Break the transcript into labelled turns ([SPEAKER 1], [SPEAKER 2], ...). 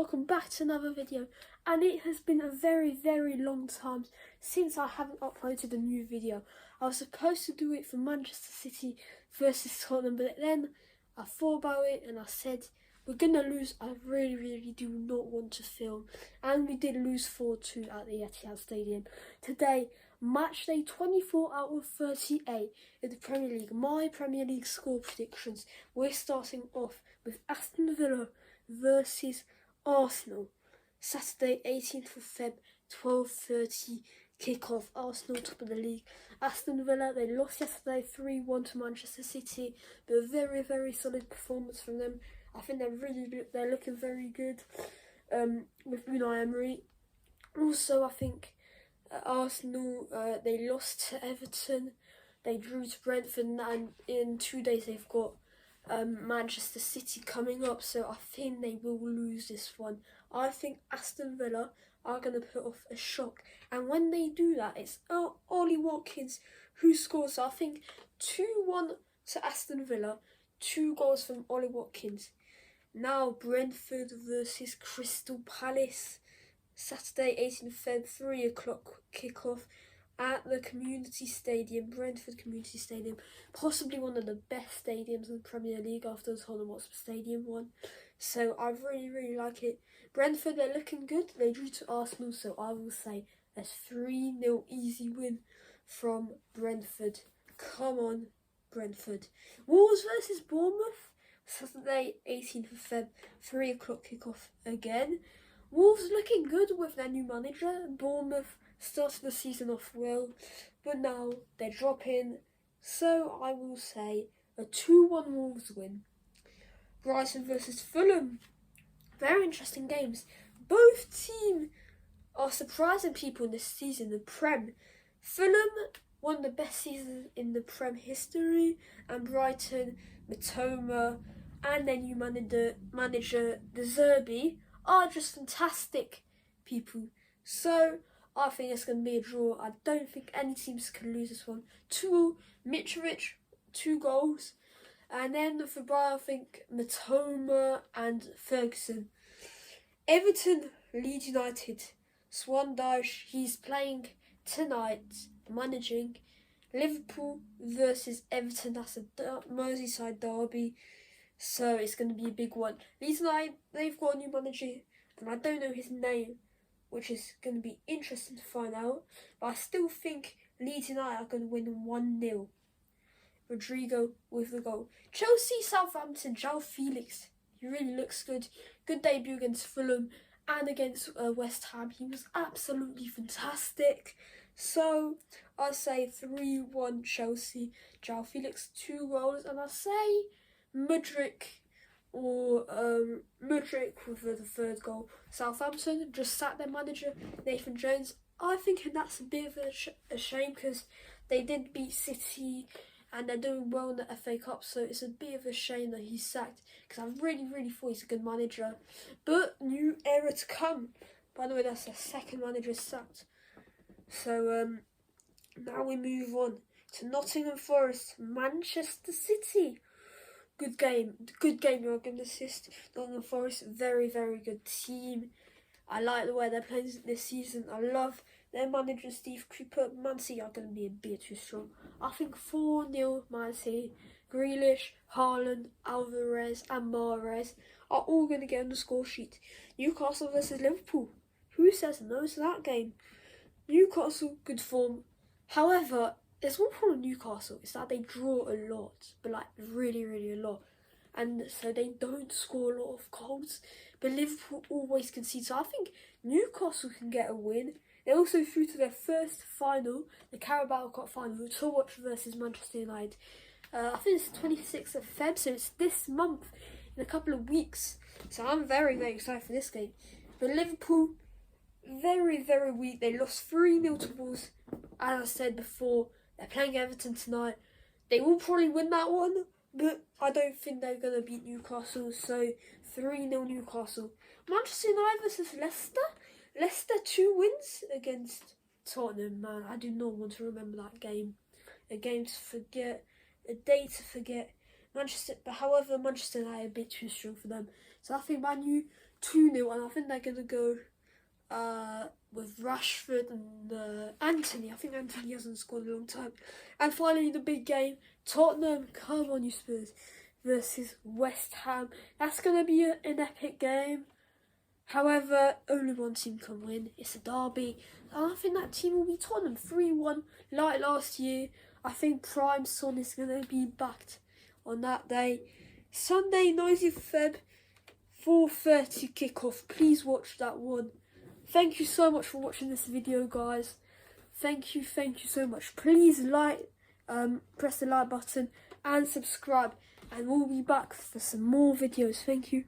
[SPEAKER 1] welcome back to another video. And it has been a very long time since I haven't uploaded a new video. I was supposed to do it for Manchester City versus Tottenham, but then I thought about it and I said, we're gonna lose. I really do not want to film. And we did lose 4-2 at the Etihad Stadium. Today, match day 24 out of 38 in the Premier League. My Premier League score predictions. We're starting off with Aston Villa versus Arsenal. Saturday 18th of Feb, 12:30 kick-off. Arsenal top of the league. Aston Villa, they lost yesterday 3-1 to Manchester City, but a very solid performance from them. I think they're looking very good with Unai Emery. Also, I think Arsenal, they lost to Everton, they drew to Brentford, and in 2 days they've got Manchester City coming up, so I think they will lose this one. I think Aston Villa are going to put off a shock, and when they do that, it's Ollie Watkins who scores. So I think 2-1 to Aston Villa, 2 goals from Ollie Watkins. Now Brentford versus Crystal Palace, Saturday 18th Feb, 3 o'clock kickoff at the Community Stadium, Brentford Community Stadium, possibly one of the best stadiums in the Premier League after the Tottenham Hotspur Stadium one. So I really like it. Brentford, they're looking good. They drew to Arsenal, so I will say a 3-0 easy win from Brentford. Come on, Brentford. Wolves versus Bournemouth, Saturday 18th of Feb, 3 o'clock kickoff again. Wolves looking good with their new manager. Bournemouth started the season off well, but now they're dropping. So I will say a 2-1 Wolves win. Brighton versus Fulham. Very interesting games. Both teams are surprising people in this season, the Prem. Fulham, one of the best seasons in the Prem history, and Brighton, Matoma, and their new manager De Zerbi are just fantastic people. So I think it's going to be a draw. I don't think any teams can lose this one. 2 Mitrovic, 2 goals. And then for Brighton, I think Matoma and Ferguson. Everton, Leeds United. Swan Dyche, he's playing tonight, managing. Liverpool versus Everton, that's a Merseyside derby. So it's going to be a big one. Leeds United, they've got a new manager, and I don't know his name, which is going to be interesting to find out. But I still think Leeds United are going to win 1-0. Rodrigo with the goal. Chelsea, Southampton, João Felix, he really looks good. Good debut against Fulham and against West Ham. He was absolutely fantastic. So I say 3-1 Chelsea. João Felix 2 goals, and I say Mudryk with the 3rd goal. Southampton just sacked their manager Nathan Jones. I think that's a bit of a shame, because they did beat City and they're doing well in the FA Cup, so it's a bit of a shame that he's sacked, because I really thought he's a good manager. But new era to come. By the way, that's the 2nd manager sacked. So now we move on to Nottingham Forest, Manchester City. Good game, you're going to assist. Nottingham Forest, very good team. I like the way they're playing this season. I love their manager, Steve Cooper. Man City are going to be a bit too strong. I think 4-0 Man City. Grealish, Haaland, Alvarez and Mahrez are all going to get on the score sheet. Newcastle versus Liverpool. Who says no to that game? Newcastle, good form. However, there's one problem with Newcastle, is that they draw a lot, but like really a lot. And so they don't score a lot of goals, but Liverpool always concede. So I think Newcastle can get a win. They also threw to their first final, the Carabao Cup final, to watch versus Manchester United. I think it's 26th of Feb, so it's this month, in a couple of weeks. So I'm very excited for this game. But Liverpool, very weak. They lost 3-0 to Wolves. As I said before, they're playing Everton tonight. They will probably win that one, but I don't think they're going to beat Newcastle. So 3-0 Newcastle. Manchester United versus Leicester. Leicester 2 wins against Tottenham. Man, I do not want to remember that game. A game to forget, a day to forget. Manchester United a bit too strong for them. So I think Man U 2-0, and I think they're going to go with Rashford and Anthony. I think Anthony hasn't scored in a long time. And finally, the big game, Tottenham, come on you Spurs, versus West Ham. That's going to be an epic game. However, only one team can win. It's a derby. And I think that team will be Tottenham 3-1 like last year. I think Prime Son is going to be backed on that day. Sunday, 19th Feb, 4:30 kickoff. Please watch that one. Thank you so much for watching this video, guys. Thank you so much. Please press the like button and subscribe. And we'll be back for some more videos. Thank you.